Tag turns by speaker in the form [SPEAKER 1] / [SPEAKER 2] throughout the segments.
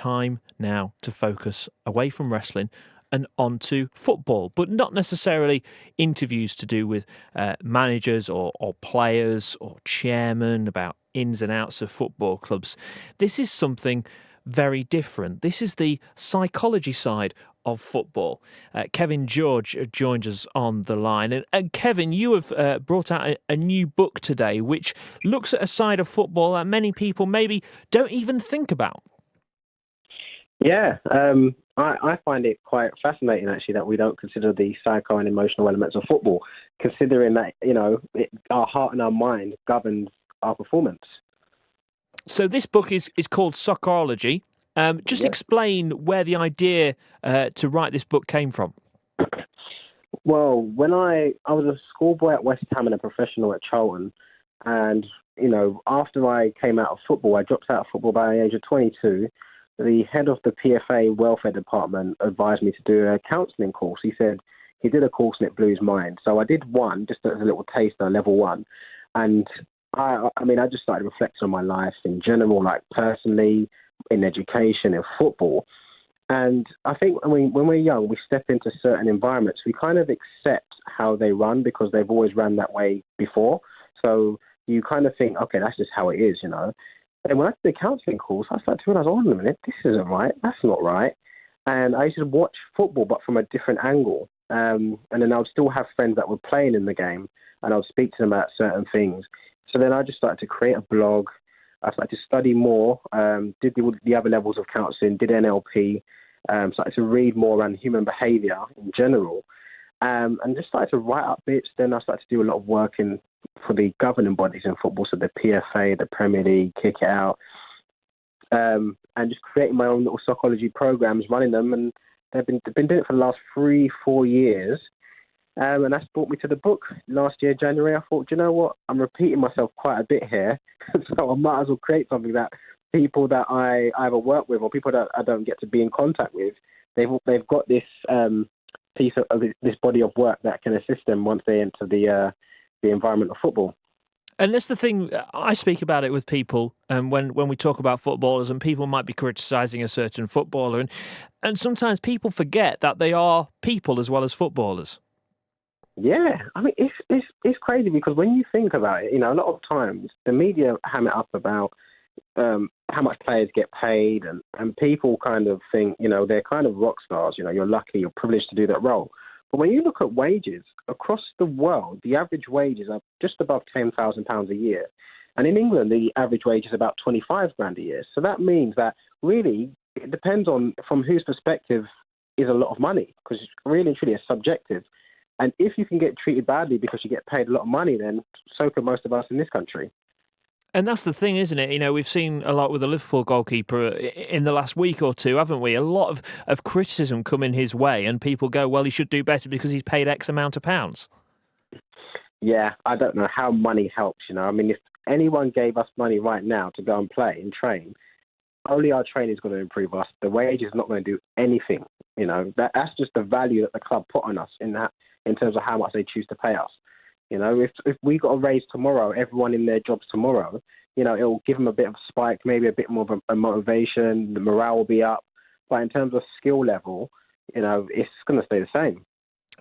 [SPEAKER 1] time now to focus away from wrestling and onto football, but not necessarily interviews to do with managers or players or chairmen about ins and outs of football clubs. This is something very different. This is the psychology side of football. Kevin George joins us on the line. And Kevin, you have brought out a new book today which looks at a side of football that many people maybe don't even think about.
[SPEAKER 2] Yeah, I find it quite fascinating, actually, that we don't consider the psycho and emotional elements of football, considering that, our heart and our mind governs our performance.
[SPEAKER 1] So this book is called Soccology. Just explain where the idea to write this book came from.
[SPEAKER 2] Well, when I was a schoolboy at West Ham and a professional at Charlton, and, after I came out of football, I dropped out of football by the age of 22. The head of the PFA welfare department advised me to do a counselling course. He said he did a course and it blew his mind. So I did one, just as a little taster, level 1. And I just started reflecting on my life in general, like personally, in education, in football. And I think when we're young, we step into certain environments, we kind of accept how they run because they've always run that way before. So you kind of think, okay, that's just how it is, And when I did the counselling course, I started to realise, hold on a minute, this isn't right. That's not right. And I used to watch football, but from a different angle. And then I would still have friends that were playing in the game, and I would speak to them about certain things. So then I just started to create a blog. I started to study more, did the other levels of counselling, did NLP, started to read more around human behaviour in general, and just started to write up bits. Then I started to do a lot of work for the governing bodies in football, so the PFA, the Premier League, Kick It Out, and just creating my own little psychology programs, running them, and they've been doing it for the last 3-4 years. And that's brought me to the book last year, January. I thought, you know what? I'm repeating myself quite a bit here. So I might as well create something that people that I either work with or people that I don't get to be in contact with, they've got this piece of this body of work that can assist them once they enter the environment of football.
[SPEAKER 1] And that's the thing, I speak about it with people when we talk about footballers, and people might be criticising a certain footballer. And sometimes people forget that they are people as well as footballers.
[SPEAKER 2] Yeah, it's crazy because when you think about it, a lot of times the media ham it up about how much players get paid, and people kind of think, they're kind of rock stars, you're lucky, you're privileged to do that role. But when you look at wages across the world, the average wages are just above £10,000 a year. And in England, the average wage is about 25 grand a year. So that means that really it depends on from whose perspective is a lot of money, because really and truly it's subjective. And if you can get treated badly because you get paid a lot of money, then so can most of us in this country.
[SPEAKER 1] And that's the thing, isn't it? We've seen a lot with the Liverpool goalkeeper in the last week or two, haven't we? A lot of criticism coming his way, and people go, well, he should do better because he's paid X amount of pounds.
[SPEAKER 2] Yeah, I don't know how money helps, if anyone gave us money right now to go and play and train, only our training is going to improve us. The wage is not going to do anything. That's just the value that the club put on us in terms of how much they choose to pay us. If we got a raise tomorrow, everyone in their jobs tomorrow, it'll give them a bit of a spike, maybe a bit more of a motivation, the morale will be up. But in terms of skill level, it's going to stay the same.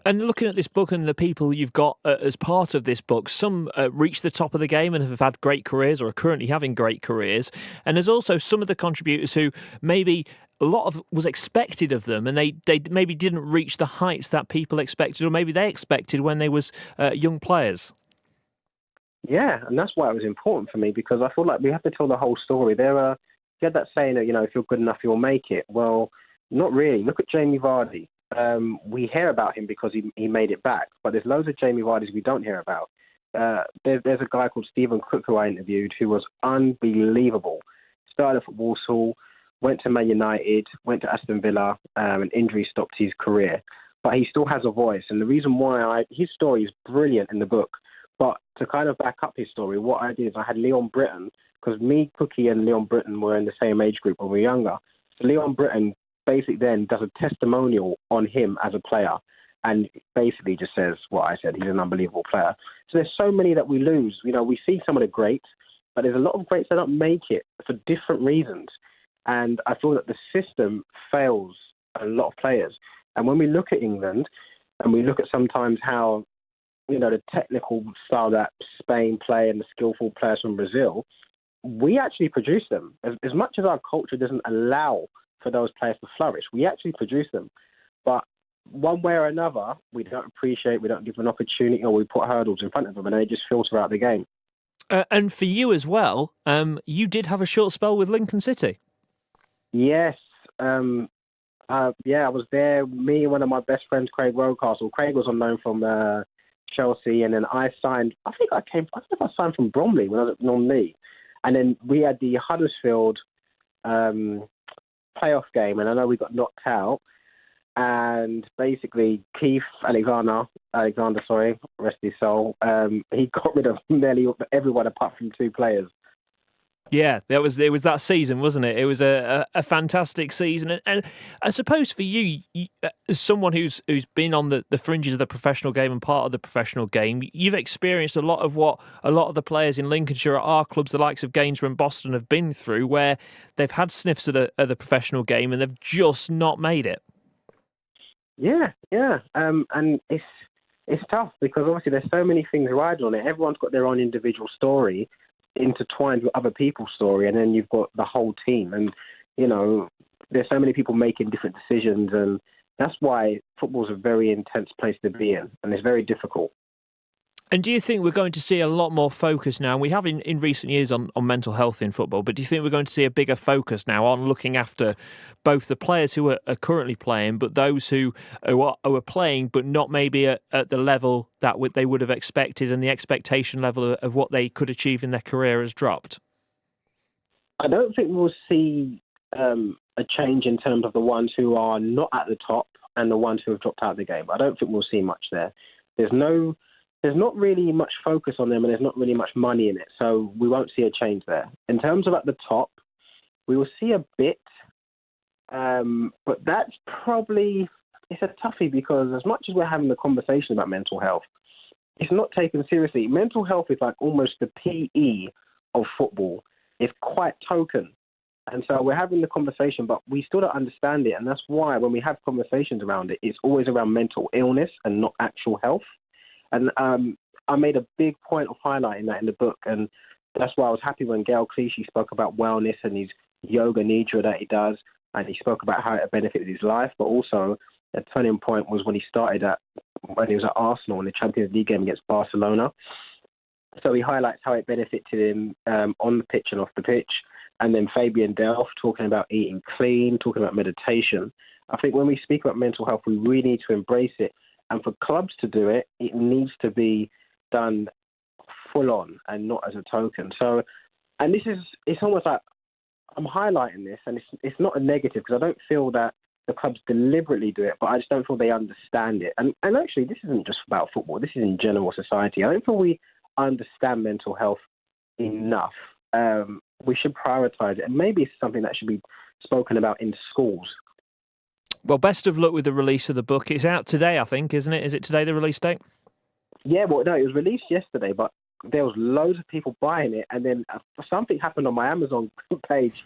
[SPEAKER 1] And looking at this book and the people you've got as part of this book, some reached the top of the game and have had great careers or are currently having great careers. And there's also some of the contributors who maybe a lot of was expected of them, and they maybe didn't reach the heights that people expected, or maybe they expected when they was young players.
[SPEAKER 2] Yeah, and that's why it was important for me, because I feel like we have to tell the whole story. You had that saying that, if you're good enough, you'll make it. Well, not really. Look at Jamie Vardy. We hear about him because he made it back, but there's loads of Jamie Vardys we don't hear about. There's a guy called Stephen Cook who I interviewed who was unbelievable. Started at Walsall, went to Man United, went to Aston Villa, and injury stopped his career. But he still has a voice, and the reason why his story is brilliant in the book. But to kind of back up his story, what I did is I had Leon Britton, because me, Cookie, and Leon Britton were in the same age group when we were younger. So Leon Britton basically then does a testimonial on him as a player, and basically just says what I said. He's an unbelievable player. So there's so many that we lose. We see some of the greats, but there's a lot of greats that don't make it for different reasons. And I feel that the system fails a lot of players. And when we look at England and we look at sometimes how, the technical style that Spain play and the skillful players from Brazil, we actually produce them. As much as our culture doesn't allow for those players to flourish, we actually produce them. But one way or another, we don't appreciate, we don't give an opportunity, or we put hurdles in front of them and they just filter out the game.
[SPEAKER 1] And for you as well, you did have a short spell with Lincoln City.
[SPEAKER 2] Yes. I was there. Me and one of my best friends, Craig Rocastle. Craig was on loan from Chelsea, and then I signed. I think I signed from Bromley when I was at non-league, and then we had the Huddersfield playoff game, and I know we got knocked out. And basically, Keith Alexander, rest his soul, he got rid of nearly everyone apart from 2 players.
[SPEAKER 1] Yeah, it was that season, wasn't it? It was a fantastic season, and I suppose for you, as someone who's been on the fringes of the professional game and part of the professional game, you've experienced a lot of what a lot of the players in Lincolnshire at our clubs, the likes of Gainsborough and Boston, have been through, where they've had sniffs of the professional game and they've just not made it.
[SPEAKER 2] Yeah, and it's tough because obviously there's so many things riding on it. Everyone's got their own individual story, intertwined with other people's story, and then you've got the whole team, and there's so many people making different decisions, and that's why football's a very intense place to be in, and it's very difficult.
[SPEAKER 1] And do you think we're going to see a lot more focus now? And we have in recent years on mental health in football, but do you think we're going to see a bigger focus now on looking after both the players who are currently playing, but those who are playing, but not maybe at the level that they would have expected, and the expectation level of what they could achieve in their career has dropped?
[SPEAKER 2] I don't think we'll see a change in terms of the ones who are not at the top and the ones who have dropped out of the game. I don't think we'll see much there. There's not really much focus on them, and there's not really much money in it, so we won't see a change there. In terms of at the top, we will see a bit, but that's probably, it's a toughie because as much as we're having the conversation about mental health, it's not taken seriously. Mental health is like almost the PE of football. It's quite token. And so we're having the conversation, but we still don't understand it, and that's why when we have conversations around it, it's always around mental illness and not actual health. And I made a big point of highlighting that in the book. And that's why I was happy when Gail Clichy spoke about wellness and his yoga nidra that he does. And he spoke about how it benefited his life. But also, a turning point was when he was at Arsenal in the Champions League game against Barcelona. So he highlights how it benefited him on the pitch and off the pitch. And then Fabian Delph talking about eating clean, talking about meditation. I think when we speak about mental health, we really need to embrace it. And for clubs to do it, it needs to be done full on and not as a token. So, and it's almost like I'm highlighting this, and it's not a negative because I don't feel that the clubs deliberately do it, but I just don't feel they understand it. And actually, this isn't just about football. This is in general society. I don't feel we understand mental health enough. We should prioritise it, and maybe it's something that should be spoken about in schools.
[SPEAKER 1] Well, best of luck with the release of the book. It's out today, I think, isn't it? Is it today, the release date?
[SPEAKER 2] Yeah, well, no, it was released yesterday, but there was loads of people buying it, and then something happened on my Amazon page,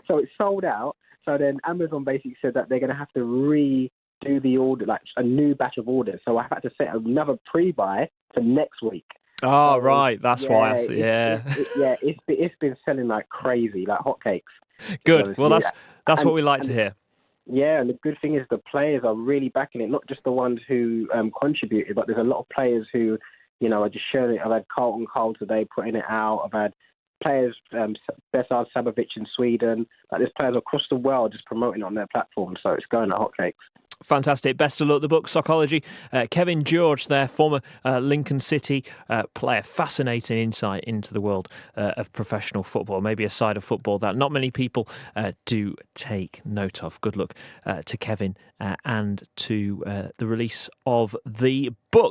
[SPEAKER 2] so it sold out. So then Amazon basically said that they're going to have to redo the order, like a new batch of orders. So I had to set another pre-buy for next week.
[SPEAKER 1] Oh,
[SPEAKER 2] so,
[SPEAKER 1] right, that's why.
[SPEAKER 2] It's been selling like crazy, like hotcakes.
[SPEAKER 1] Good. Well, that's what we like to hear.
[SPEAKER 2] Yeah, and the good thing is the players are really backing it, not just the ones who contributed, but there's a lot of players who, are just sharing it. I've had Carlton Cole today putting it out. I've had players, Besard Sabovic in Sweden. There's players across the world just promoting it on their platform, so it's going at hotcakes.
[SPEAKER 1] Fantastic. Best of luck. The book, Soccology. Kevin George, their former Lincoln City player. Fascinating insight into the world of professional football, maybe a side of football that not many people do take note of. Good luck to Kevin and to the release of the book.